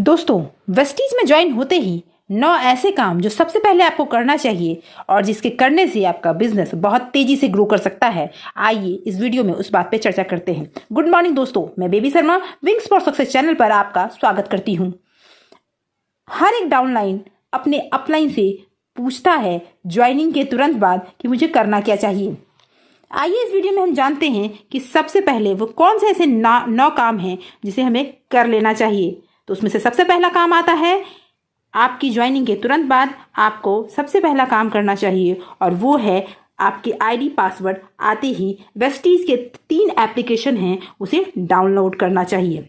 दोस्तों, वेस्टीज में ज्वाइन होते ही 9 ऐसे काम जो सबसे पहले आपको करना चाहिए और जिसके करने से आपका बिजनेस बहुत तेजी से ग्रो कर सकता है। आइए इस वीडियो में उस बात पे चर्चा करते हैं। गुड मॉर्निंग दोस्तों, मैं baby Sharma wings for success channel पर आपका स्वागत करती हूँ। हर एक डाउनलाइन अपने अपलाइन से पूछता है ज्वाइनिंग के तुरंत बाद कि मुझे करना क्या चाहिए। आइए इस वीडियो में हम जानते हैं कि सबसे पहले वो कौन से ऐसे 9 काम हैं जिसे हमें कर लेना चाहिए। तो उसमें से सबसे पहला काम आता है, आपकी ज्वाइनिंग के तुरंत बाद आपको सबसे पहला काम करना चाहिए और वो है आपके आईडी पासवर्ड आते ही वेस्टीज के 3 एप्लीकेशन हैं उसे डाउनलोड करना चाहिए।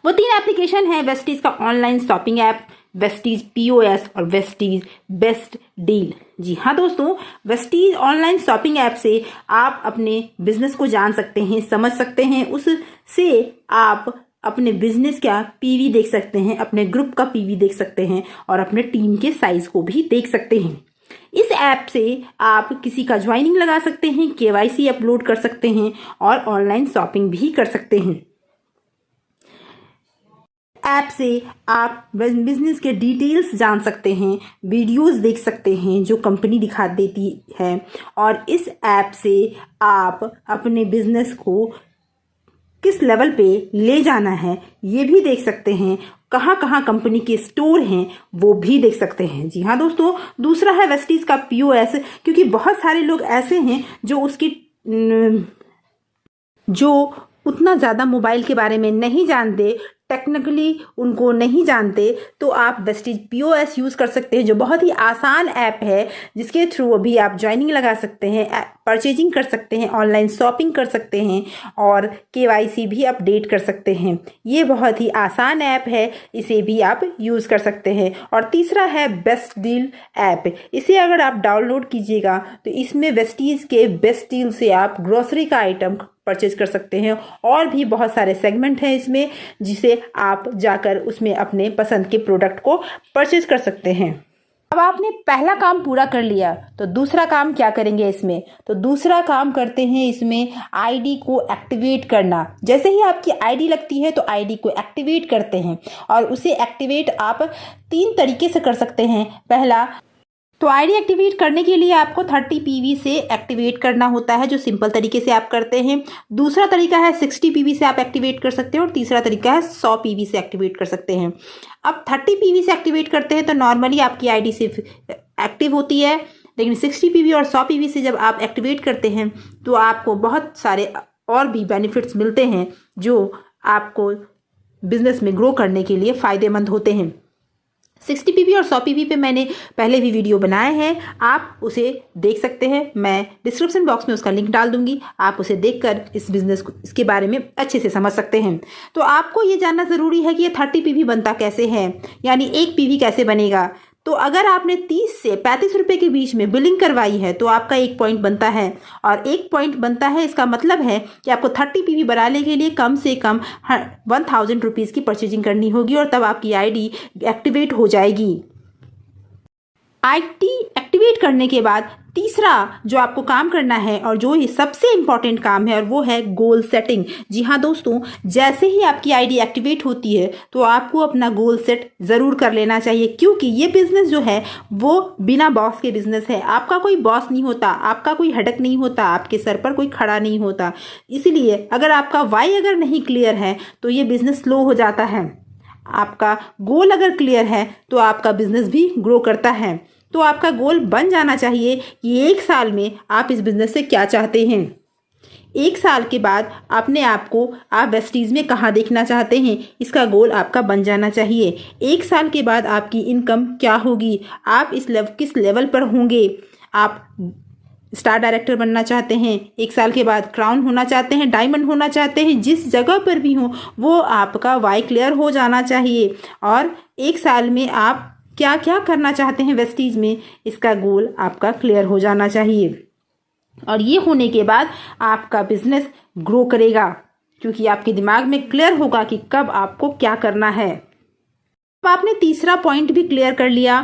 वो 3 एप्लीकेशन है वेस्टीज का online shopping app, Vestige POS और वेस्टीज बेस्ट डील। जी हाँ दोस्तों, वेस्टीज ऑनलाइन शॉपिंग ऐप से आप अपने बिजनेस को जान सकते हैं, समझ सकते हैं। उससे आप अपने बिजनेस का पीवी देख सकते हैं, अपने ग्रुप का पीवी देख सकते हैं और अपने टीम के साइज को भी देख सकते हैं। इस ऐप से आप किसी का ज्वाइनिंग लगा सकते हैं, केवाईसी अपलोड कर सकते हैं और ऑनलाइन शॉपिंग भी कर सकते हैं। ऐप से आप बिजनेस के डिटेल्स जान सकते हैं, वीडियोस देख सकते हैं जो कंपनी दिखा देती है और इस ऐप से आप अपने बिजनेस को किस लेवल पे ले जाना है ये भी देख सकते हैं। कहाँ कहाँ कंपनी के स्टोर हैं वो भी देख सकते हैं। जी हाँ दोस्तों, दूसरा है वेस्टीज का पीओएस, क्योंकि बहुत सारे लोग ऐसे हैं जो उतना ज़्यादा मोबाइल के बारे में नहीं जानते, टेक्निकली उनको नहीं जानते, तो आप वेस्टीज पीओएस यूज़ कर सकते हैं जो बहुत ही आसान ऐप है, जिसके थ्रू अभी आप ज्वाइनिंग लगा सकते हैं, परचेजिंग कर सकते हैं, ऑनलाइन शॉपिंग कर सकते हैं और केवाईसी भी अपडेट कर सकते हैं। ये बहुत ही आसान ऐप है, इसे भी आप यूज़ कर सकते हैं। और तीसरा है बेस्ट डील ऐप। इसे अगर आप डाउनलोड कीजिएगा तो इसमें वेस्टीज के बेस्ट डील से आप ग्रोसरी का आइटम परचेज कर सकते हैं और भी बहुत सारे सेगमेंट हैं इसमें, जिसे आप जाकर उसमें अपने पसंद के प्रोडक्ट को परचेज कर सकते हैं। अब आपने पहला काम पूरा कर लिया तो दूसरा काम क्या करेंगे इसमें? तो दूसरा काम करते हैं इसमें आईडी को एक्टिवेट करना। जैसे ही आपकी आईडी लगती है तो आईडी को एक्टिवेट करते हैं और उसे एक्टिवेट आप 3 तरीके से कर सकते हैं। पहला तो आईडी एक्टिवेट करने के लिए आपको 30 पीवी से एक्टिवेट करना होता है, जो सिंपल तरीके से आप करते हैं। दूसरा तरीका है 60 पीवी से आप एक्टिवेट कर सकते हैं और तीसरा तरीका है 100 पीवी से एक्टिवेट कर सकते हैं। अब 30 पीवी से एक्टिवेट करते हैं तो नॉर्मली आपकी आईडी सिर्फ एक्टिव होती है, लेकिन 60 पीवी और 100 पीवी से जब आप एक्टिवेट करते हैं तो आपको बहुत सारे और भी बेनिफिट्स मिलते हैं जो आपको बिजनेस में ग्रो करने के लिए फ़ायदेमंद होते हैं। 60 पीवी और 100 पीवी पे मैंने पहले भी वीडियो बनाए हैं, आप उसे देख सकते हैं। मैं डिस्क्रिप्शन बॉक्स में उसका लिंक डाल दूंगी, आप उसे देखकर इस बिजनेस को इसके बारे में अच्छे से समझ सकते हैं। तो आपको ये जानना ज़रूरी है कि ये 30 पीवी बनता कैसे है, यानी 1 पीवी कैसे बनेगा। तो अगर आपने 30 से 35 रुपये के बीच में बिलिंग करवाई है तो आपका 1 पॉइंट बनता है और 1 पॉइंट बनता है, इसका मतलब है कि आपको 30 पीवी बनाने के लिए कम से कम 1000 रुपीज़ की परचेजिंग करनी होगी और तब आपकी आईडी एक्टिवेट हो जाएगी। आईडी एक्टिवेट करने के बाद तीसरा जो आपको काम करना है और जो ये सबसे इम्पॉर्टेंट काम है और वो है गोल सेटिंग। जी हाँ दोस्तों, जैसे ही आपकी आईडी एक्टिवेट होती है तो आपको अपना गोल सेट ज़रूर कर लेना चाहिए, क्योंकि ये बिज़नेस जो है वो बिना बॉस के बिज़नेस है। आपका कोई बॉस नहीं होता, आपका कोई हेडक नहीं होता, आपके सर पर कोई खड़ा नहीं होता। इसलिए अगर आपका वाई अगर नहीं क्लियर है तो ये बिज़नेस स्लो हो जाता है। आपका गोल अगर क्लियर है तो आपका बिज़नेस भी ग्रो करता है। तो आपका गोल बन जाना चाहिए कि 1 साल में आप इस बिज़नेस से क्या चाहते हैं। 1 साल के बाद अपने आप को आप वेस्टीज में कहाँ देखना चाहते हैं, इसका गोल आपका बन जाना चाहिए। 1 साल के बाद आपकी इनकम क्या होगी, आप किस लेवल पर होंगे। आप स्टार डायरेक्टर बनना चाहते हैं, 1 साल के बाद क्राउन होना चाहते हैं, डायमंड होना चाहते हैं, जिस जगह पर भी हो वो आपका वाई क्लियर हो जाना चाहिए। और 1 साल में आप क्या क्या करना चाहते हैं वेस्टीज में, इसका गोल आपका क्लियर हो जाना चाहिए। और ये होने के बाद आपका बिजनेस ग्रो करेगा, क्योंकि आपके दिमाग में क्लियर होगा कि कब आपको क्या करना है। अब आपने तीसरा पॉइंट भी क्लियर कर लिया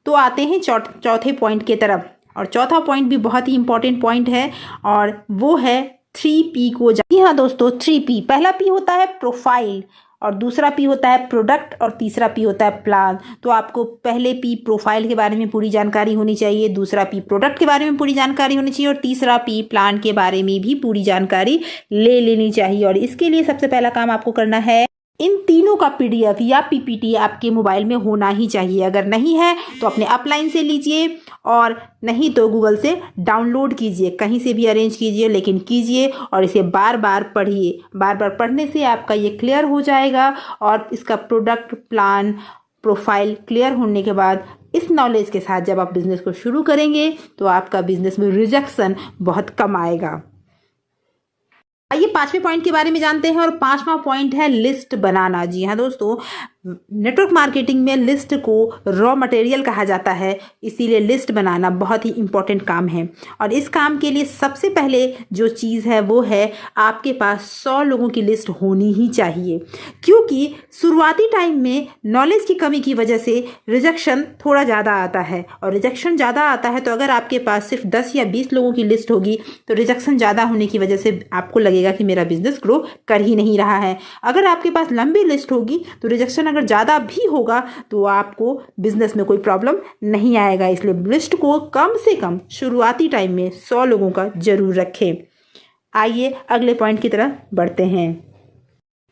तो आते हैं चौथे पॉइंट की तरफ। और चौथा पॉइंट भी बहुत ही इंपॉर्टेंट पॉइंट है और वो है 3P को। जी हाँ दोस्तों, 3P। पहला P होता है प्रोफाइल और दूसरा पी होता है प्रोडक्ट और तीसरा पी होता है प्लान। तो आपको पहले पी प्रोफाइल के बारे में पूरी जानकारी होनी चाहिए, दूसरा पी प्रोडक्ट के बारे में पूरी जानकारी होनी चाहिए और तीसरा पी प्लान के बारे में भी पूरी जानकारी ले लेनी चाहिए। और इसके लिए सबसे पहला काम आपको करना है, इन तीनों का पीडीएफ या पीपीटी आपके मोबाइल में होना ही चाहिए। अगर नहीं है तो अपने अपलाइन से लीजिए और नहीं तो गूगल से डाउनलोड कीजिए, कहीं से भी अरेंज कीजिए, लेकिन कीजिए और इसे बार बार पढ़िए। बार बार पढ़ने से आपका ये क्लियर हो जाएगा और इसका प्रोडक्ट प्लान प्रोफाइल क्लियर होने के बाद इस नॉलेज के साथ जब आप बिजनेस को शुरू करेंगे तो आपका बिजनेस में रिजेक्शन बहुत कम आएगा। आइए 5वें पॉइंट के बारे में जानते हैं और 5वां पॉइंट है लिस्ट बनाना। जी हाँ दोस्तों, नेटवर्क मार्केटिंग में लिस्ट को रॉ मटेरियल कहा जाता है, इसीलिए लिस्ट बनाना बहुत ही इम्पोर्टेंट काम है। और इस काम के लिए सबसे पहले जो चीज़ है वो है आपके पास 100 लोगों की लिस्ट होनी ही चाहिए, क्योंकि शुरुआती टाइम में नॉलेज की कमी की वजह से रिजेक्शन थोड़ा ज़्यादा आता है। और रिजेक्शन ज़्यादा आता है तो अगर आपके पास सिर्फ 10 या 20 लोगों की लिस्ट होगी तो रिजेक्शन ज़्यादा होने की वजह से आपको लगेगा कि मेरा बिजनेस ग्रो कर ही नहीं रहा है। अगर आपके पास लंबी लिस्ट होगी तो रिजेक्शन अगर ज़्यादा भी होगा तो आपको बिजनेस में कोई प्रॉब्लम नहीं आएगा। इसलिए लिस्ट को कम से कम शुरुआती टाइम में 100 लोगों का जरूर रखें। आइए अगले पॉइंट की तरफ बढ़ते हैं।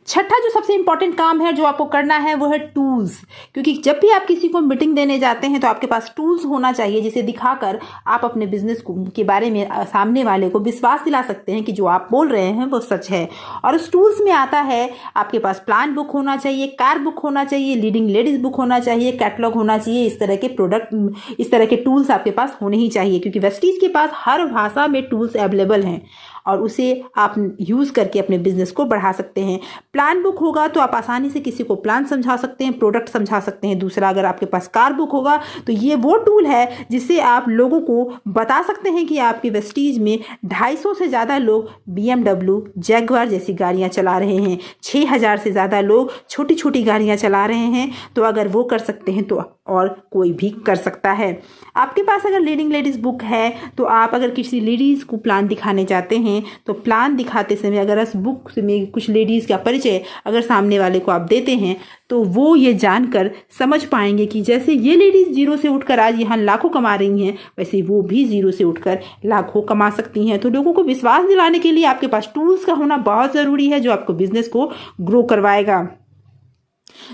छठा जो सबसे इंपॉर्टेंट काम है जो आपको करना है वो है टूल्स, क्योंकि जब भी आप किसी को मीटिंग देने जाते हैं तो आपके पास टूल्स होना चाहिए जिसे दिखाकर आप अपने बिजनेस के बारे में सामने वाले को विश्वास दिला सकते हैं कि जो आप बोल रहे हैं वो सच है। और उस टूल्स में आता है आपके पास प्लान बुक होना चाहिए, कार बुक होना चाहिए, लीडिंग लेडीज बुक होना चाहिए, कैटलॉग होना चाहिए। इस तरह के प्रोडक्ट, इस तरह के टूल्स आपके पास होने ही चाहिए, क्योंकि वेस्टीज के पास हर भाषा में टूल्स अवेलेबल हैं और उसे आप यूज़ करके अपने बिजनेस को बढ़ा सकते हैं। प्लान बुक होगा तो आप आसानी से किसी को प्लान समझा सकते हैं, प्रोडक्ट समझा सकते हैं। दूसरा, अगर आपके पास कार बुक होगा तो ये वो टूल है जिससे आप लोगों को बता सकते हैं कि आपके वेस्टीज में 250 से ज़्यादा लोग BMW, जैगवार जैसी गाड़ियाँ चला रहे हैं, 6000 से ज़्यादा लोग छोटी छोटी गाड़ियाँ चला रहे हैं। तो अगर वो कर सकते हैं तो और कोई भी कर सकता है। आपके पास अगर लीडिंग लेडीज़ बुक है तो आप अगर किसी लेडीज़ को प्लान दिखाने जाते हैं तो प्लान दिखाते समय अगर उस बुक में कुछ लेडीज़ का परिचय अगर सामने वाले को आप देते हैं तो वो ये जानकर समझ पाएंगे कि जैसे ये लेडीज़ जीरो से उठकर आज यहाँ लाखों कमा रही हैं, वैसे वो भी जीरो से उठकर लाखों कमा सकती हैं। तो लोगों को विश्वास दिलाने के लिए आपके पास टूल्स का होना बहुत ज़रूरी है जो आपको बिजनेस को ग्रो करवाएगा।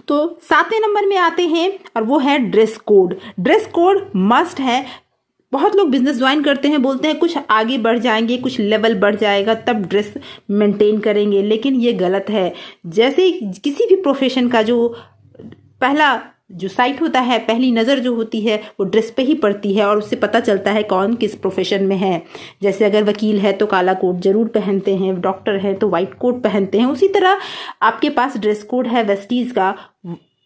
तो 7वें नंबर में आते हैं और वो है dress code. Dress code must है। बहुत लोग बिजनेस ज्वाइन करते हैं, बोलते हैं कुछ आगे बढ़ जाएंगे, कुछ लेवल बढ़ जाएगा तब ड्रेस मेंटेन करेंगे, लेकिन ये गलत है। जैसे किसी भी प्रोफेशन का जो पहला जो साइट होता है, पहली नज़र जो होती है वो ड्रेस पे ही पड़ती है और उससे पता चलता है कौन किस प्रोफेशन में है। जैसे अगर वकील है तो काला कोट जरूर पहनते हैं, डॉक्टर है तो वाइट कोट पहनते हैं। उसी तरह आपके पास ड्रेस कोड है वेस्टीज़ का,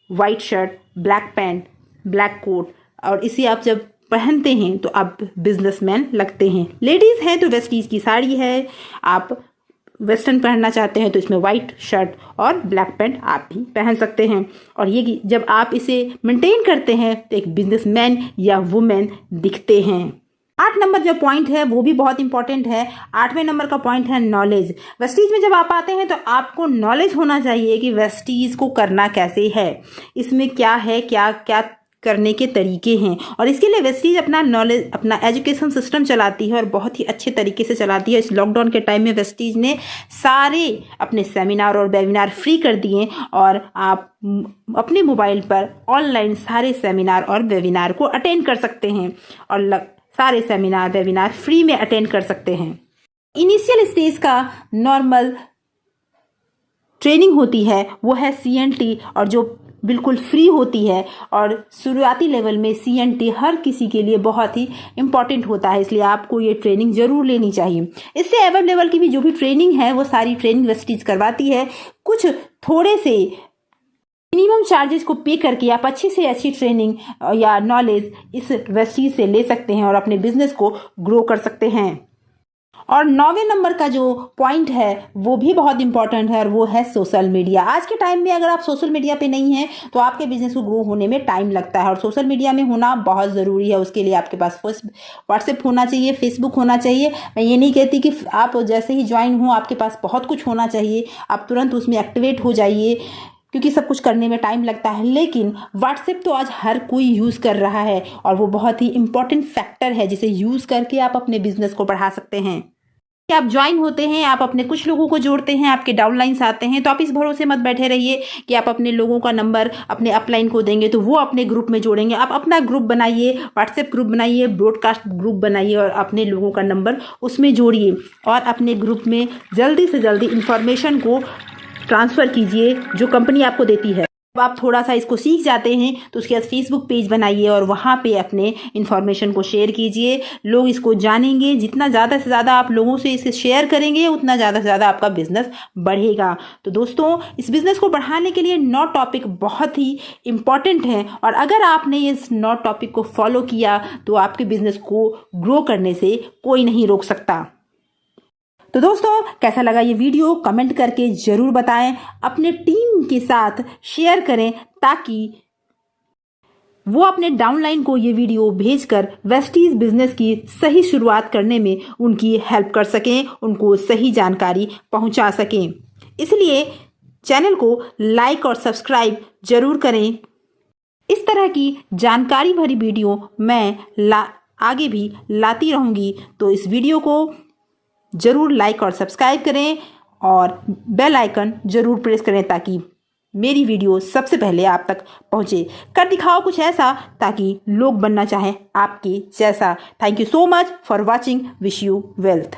white shirt, black pant, black coat, और इसे आप जब पहनते हैं तो आप बिजनेसमैन लगते हैं। लेडीज़ हैं तो वेस्टीज़ की साड़ी है, आप वेस्टर्न पहनना चाहते हैं तो इसमें वाइट शर्ट और ब्लैक पैंट आप भी पहन सकते हैं। और ये जब आप इसे मेंटेन करते हैं तो एक बिजनेसमैन या वुमेन दिखते हैं। 8 नंबर जो पॉइंट है वो भी बहुत इंपॉर्टेंट है। 8वें नंबर का पॉइंट है नॉलेज। वेस्टीज में जब आप आते हैं तो आपको नॉलेज होना चाहिए कि वेस्टीज को करना कैसे है, इसमें क्या है, क्या क्या करने के तरीके हैं। और इसके लिए वेस्टीज अपना नॉलेज, अपना एजुकेशन सिस्टम चलाती है और बहुत ही अच्छे तरीके से चलाती है। इस लॉकडाउन के टाइम में वेस्टीज ने सारे अपने सेमिनार और वेबिनार फ्री कर दिए और आप अपने मोबाइल पर ऑनलाइन सारे सेमिनार और वेबिनार को अटेंड कर सकते हैं और सारे सेमिनार वेबिनार फ्री में अटेंड कर सकते हैं। इनिशियल स्टेज का नॉर्मल ट्रेनिंग होती है वो है CNT और जो बिल्कुल फ्री होती है। और शुरुआती लेवल में CNT हर किसी के लिए बहुत ही इम्पॉर्टेंट होता है, इसलिए आपको ये ट्रेनिंग ज़रूर लेनी चाहिए। इससे एवब लेवल की भी जो भी ट्रेनिंग है वो सारी ट्रेनिंग वेस्टीज करवाती है। कुछ थोड़े से मिनिमम चार्जेस को पे करके आप अच्छी से अच्छी ट्रेनिंग या नॉलेज इस वेस्टीज से ले सकते हैं और अपने बिजनेस को ग्रो कर सकते हैं। और 9वें नंबर का जो पॉइंट है वो भी बहुत इंपॉर्टेंट है और वो है सोशल मीडिया। आज के टाइम में अगर आप सोशल मीडिया पे नहीं हैं तो आपके बिजनेस को ग्रो होने में टाइम लगता है और सोशल मीडिया में होना बहुत ज़रूरी है। उसके लिए आपके पास व्हाट्सएप होना चाहिए, फेसबुक होना चाहिए। मैं ये नहीं कहती कि आप जैसे ही ज्वाइन हो आपके पास बहुत कुछ होना चाहिए, आप तुरंत उसमें एक्टिवेट हो जाइए। क्योंकि सब कुछ करने में टाइम लगता है। लेकिन व्हाट्सएप तो आज हर कोई यूज़ कर रहा है और वो बहुत ही इंपॉर्टेंट फैक्टर है जिसे यूज़ करके आप अपने बिजनेस को बढ़ा सकते हैं। कि आप ज्वाइन होते हैं, आप अपने कुछ लोगों को जोड़ते हैं, आपके डाउनलाइंस आते हैं, तो आप इस भरोसे मत बैठे रहिए कि आप अपने लोगों का नंबर अपने अपलाइन को देंगे तो वो अपने ग्रुप में जोड़ेंगे। आप अपना ग्रुप बनाइए, व्हाट्सएप ग्रुप बनाइए, ब्रॉडकास्ट ग्रुप बनाइए और अपने लोगों का नंबर उसमें जोड़िए और अपने ग्रुप में जल्दी से जल्दी इंफॉर्मेशन को ट्रांसफ़र कीजिए जो कंपनी आपको देती है। जब आप थोड़ा सा इसको सीख जाते हैं तो उसके बाद फेसबुक पेज बनाइए और वहाँ पे अपने इन्फॉर्मेशन को शेयर कीजिए। लोग इसको जानेंगे। जितना ज़्यादा से ज़्यादा आप लोगों से इसे शेयर करेंगे उतना ज़्यादा से ज़्यादा आपका बिजनेस बढ़ेगा। तो दोस्तों, इस बिज़नेस को बढ़ाने के लिए 9 टॉपिक बहुत ही इम्पॉर्टेंट हैं और अगर आपने इस 9 टॉपिक को फॉलो किया तो आपके बिजनेस को ग्रो करने से कोई नहीं रोक सकता। तो दोस्तों, कैसा लगा ये वीडियो कमेंट करके ज़रूर बताएं। अपने टीम के साथ शेयर करें ताकि वो अपने डाउनलाइन को ये वीडियो भेजकर वेस्टीज बिजनेस की सही शुरुआत करने में उनकी हेल्प कर सकें, उनको सही जानकारी पहुंचा सकें। इसलिए चैनल को लाइक और सब्सक्राइब जरूर करें। इस तरह की जानकारी भरी वीडियो मैं आगे भी लाती रहूँगी। तो इस वीडियो को ज़रूर लाइक और सब्सक्राइब करें और बेल आइकन ज़रूर प्रेस करें ताकि मेरी वीडियो सबसे पहले आप तक पहुंचे। कर दिखाओ कुछ ऐसा ताकि लोग बनना चाहें आपके जैसा। Thank you so much for watching. Wish you wealth.